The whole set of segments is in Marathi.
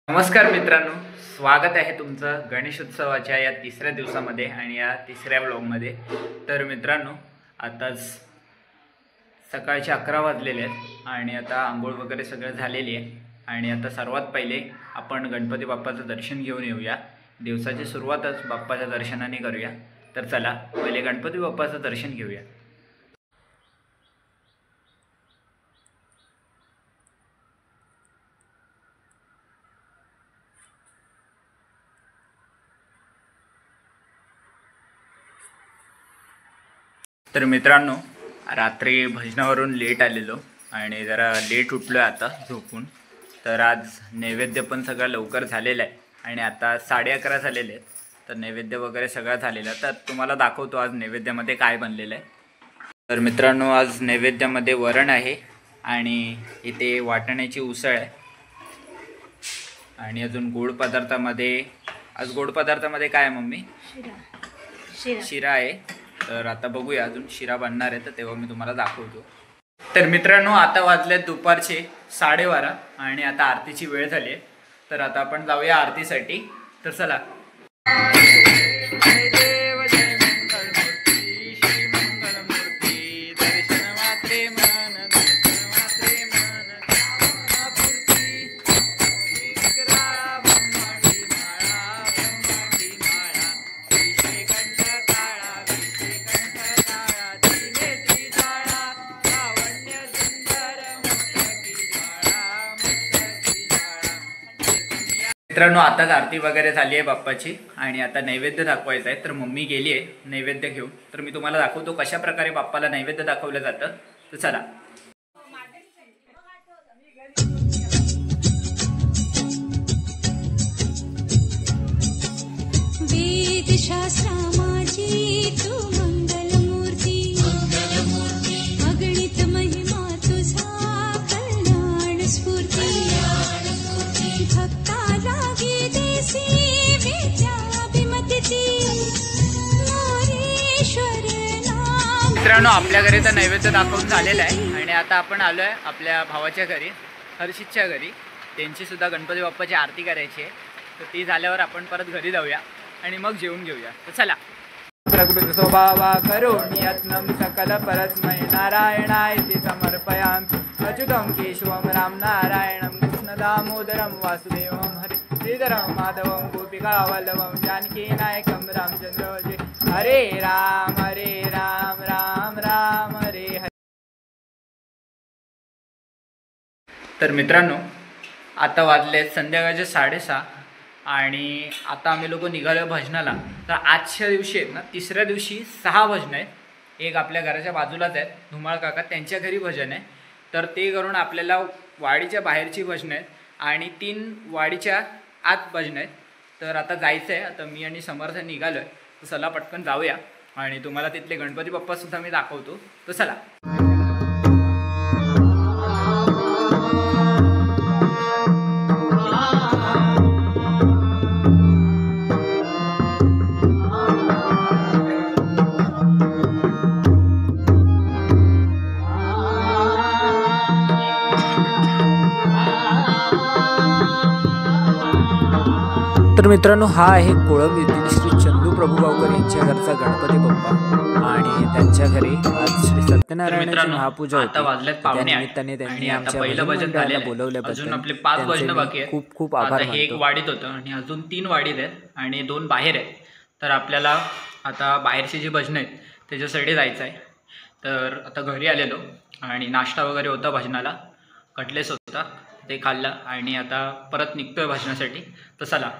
नमस्कार मित्रांनो, स्वागत आहे तुमचं गणेशोत्सवाच्या या तिसऱ्या दिवसामध्ये आणि या तिसऱ्या व्लॉगमध्ये। तर मित्रांनो, आताच सकाळचे 11 वाजलेले आहेत आणि आता आंघोळ वगैरे सगळं झालेली आहे आणि आता सर्वात पहिले आपण गणपती बाप्पाचं दर्शन घेऊन येऊया। दिवसाची सुरुवातच बाप्पाच्या दर्शनाने करूया। तर चला पहिले गणपती बाप्पाचं दर्शन घेऊया। तर मित्रांनो, रात्री भजनावरून लेट आलेलो आणि जरा लेट उठलो आहे आता झोपून। तर आज नैवेद्य पण सगळं लवकर झालेलं आहे आणि आता 11:30 झालेले आहेत। तर नैवेद्य वगैरे सगळं झालेलं आहे। तर तुम्हाला दाखवतो आज नैवेद्यामध्ये काय बनलेलं आहे। तर मित्रांनो, आज नैवेद्यामध्ये वरण आहे आणि इथे वाटाण्याची उसळ आहे आणि अजून गोड पदार्थामध्ये आज गोड पदार्थामध्ये काय आहे मम्मी? शिरा आहे। तर आता बघूया, अजून शिरा बनणार आहे तर तेव्हा मी तुम्हाला दाखवतो। तर मित्रांनो, आता वाजले दुपारचे 12:30 आणि आता आरतीची वेळ झाली आहे। तर आता आपण जाऊया आरतीसाठी। तर चला। मित्रांनो, आताच आरती वगैरे झाली आहे बाप्पाची आणि आता नैवेद्य दाखवायचा आहे। तर मम्मी गेली आहे नैवेद्य घेऊन। तर मी तुम्हाला दाखवतो कशा प्रकारे बाप्पाला नैवेद्य दाखवलं जातं। तर चला। मित्रांनो, आपल्या घरी तर नैवेद्य दाखवून झालेलं आहे आणि आता आपण आलो आहे आपल्या भावाच्या घरी, हर्षितच्या घरी। त्यांची सुद्धा गणपती बाप्पाची आरती करायची आहे। तर ती झाल्यावर आपण परत घरी जाऊया आणि मग जेवून घेऊया। तर चला। प्रकृती स्वभावा करोमि यत्नं सकल परस्मै नारायणाय समर्पयामि। अच्युतं केशवं राम नारायणं कृष्ण दामोदरं वासुदेवं हरे श्रीधरं माधवं गोपिका वल्लभं जानकी नायकं रामचंद्र हरे राम राम राम हरे हरे। तर मित्रांनो, आता वाजले संध्याकाळचे 6:30 आणि आता आम्ही लोक निघालो भजनाला। तर आजच्या दिवशी आहेत ना, तिसऱ्या दिवशी 6 भजन आहेत। एक आपल्या घराच्या बाजूलाच आहेत, धुमाळ काका, त्यांच्या घरी भजन आहे। तर ते करून आपल्याला वाडीच्या बाहेरची भजन आहेत आणि 3 वाडीच्या आत भजन आहेत। तर आता जायचं आहे। आता मी आणि समर्थ निघालो आहे। तर चला पटकन जाऊया आणि तुम्हाला तिथले गणपती बाप्पा सुद्धा मी दाखवतो। तर चला। तर मित्रांनो, हा आहे कोळंब येथील श्री चंदू प्रभुगावकर यांच्या घरचा गणपती बाप्पा आणि त्यांच्या घरी आज श्री सत्यनारायणाची महापूजा होती। त्या निमित्ताने त्यांनी आमच्या पहिलं भजन मंडळाला बोलवल्याबद्दल आपले 5 भजन बाकी आहेत। खूप खूप आभार मानतो। हे एक वाडीत होतं आणि अजून 3 वाडीत आहेत आणि 2 बाहेर आहेत। तर आपल्याला आता बाहेरची जी भजनं आहेत त्याच्यासाठी जायचं आहे। तर आता घरी आलेलो आणि नाश्ता वगैरे होता भजनाला, कटलेस होता, ते खाल्लं आणि आता परत निघतोय भजनासाठी। तर चला।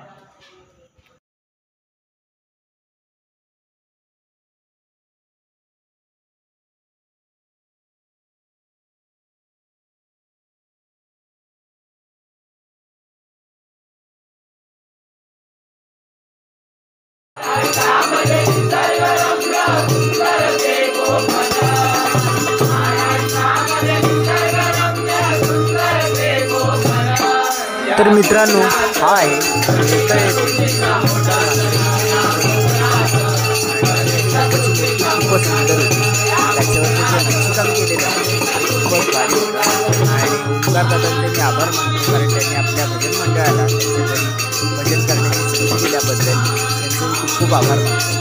तर मित्रांनो, हा आहे खूपच सुंदर होती। त्याच्यावरती जे नक्षीकाम केलेलं आहे खूपच भारी होतं आणि आणि ओंकार दादांचे मी आभार मानतो, कारण त्यांनी आपल्या भजन मंडळाला त्यांच्या घरी भजन करण्याची संधी दिल्याबद्दल त्यांचे मी खूप खूप आभार मानतो.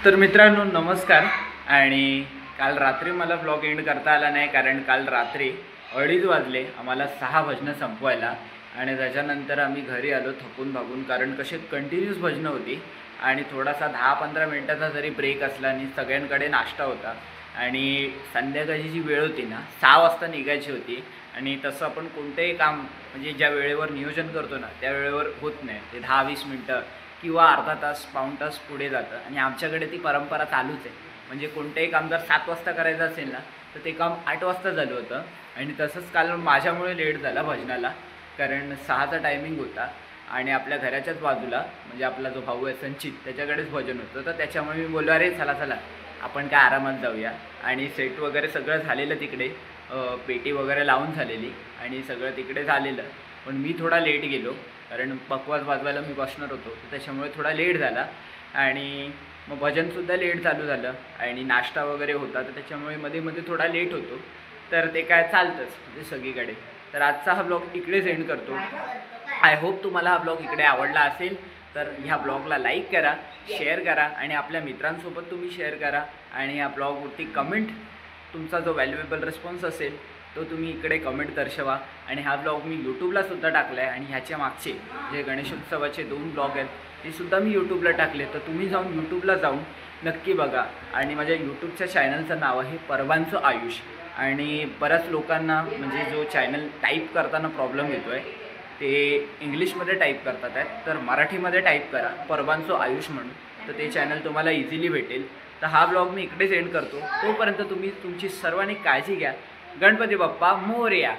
तर मित्रांनो नमस्कार. आणि काल रात्री मला ब्लॉग एंड करता आला नाही, कारण काल रात्री 2:30 वाजले आम्हाला 6 भजनं संपवायला. आणि त्याच्यानंतर आम्ही घरी आलो थकून भागून, कारण कसे कंटिन्यूस भजनं होती आणि थोडासा 10-15 मिनटाचा जरी ब्रेक असला आणि सगळ्यांकडे नाश्ता होता. आणि संध्याकाळची जी वेळ होती ना 6 वाजता निघायची होती. आणि तसं आपण कोणतेही काम म्हणजे ज्या वेळेवर नियोजन करतो ना त्या वेळेवर होत नाही, ते 10-20 मिनटं किंवा अर्धा तास पाऊण तास पुढे जातं. आणि आमच्याकडे ती परंपरा चालूच आहे. म्हणजे कोणतेही काम जर 7 वाजता करायचं असेल ना तर ते काम 8 वाजता झालं होतं. आणि तसंच काल माझ्यामुळे लेट झाला भजनाला, कारण 6चा टायमिंग होता आणि आपल्या घराच्याच बाजूला म्हणजे आपला जो भाऊ आहे संचित त्याच्याकडेच भजन होतं. तर त्याच्यामुळे मी बोललो अरे चला चला आपण काय आरामात जाऊया. आणि सेट वगैरे सगळं झालेलं तिकडे, पेटी वगैरे लावून झालेली आणि सगळं तिकडे झालेलं. पण मी थोडा लेट गेलो, कारण पकवास वाजवायला मी बसणार होतो, तर त्याच्यामुळे थोडा लेट झाला. आणि मग भजनसुद्धा लेट चालू झालं आणि नाश्ता वगैरे होता, तर त्याच्यामुळे मध्ये मध्ये थोडा लेट होतो. तर ते काय चालतंच म्हणजे सगळीकडे. तर आजचा हा ब्लॉग इकडेच एंड करतो. आय होप तुम्हाला हा ब्लॉग इकडे आवडला असेल. तर ह्या ब्लॉगला लाईक करा, शेअर करा आणि आपल्या मित्रांसोबत तुम्ही शेअर करा. आणि ह्या ब्लॉगवरती कमेंट, तुमचा जो व्हॅल्युएबल रिस्पॉन्स असेल तो तुम्ही इकडे कमेंट दर्शवा. आणि हा ब्लॉग मी यूट्यूबलासुद्धा टाकला आहे. आणि ह्याच्या मागचे जे गणेशोत्सवाचे 2 ब्लॉग आहेत ते सुद्धा मी यूट्यूबला टाकले. तर तुम्ही जाऊन यूट्यूबला जाऊन नक्की बघा. आणि माझ्या यूट्यूबच्या चॅनलचं नाव आहे परवांचं आयुष. आणि बऱ्याच लोकांना म्हणजे जो चॅनल टाईप करताना प्रॉब्लेम येतो आहे, ते इंग्लिशमध्ये टाईप करतात आहेत, तर मराठीमध्ये टाईप करा परवांचं आयुष म्हणून, तर ते चॅनल तुम्हाला इझिली भेटेल. तर हा ब्लॉग मी इकडेच एंड करतो. तोपर्यंत तुम्ही तुमची सर्वांनी काळजी घ्या. गणपती बाप्पा मोरया.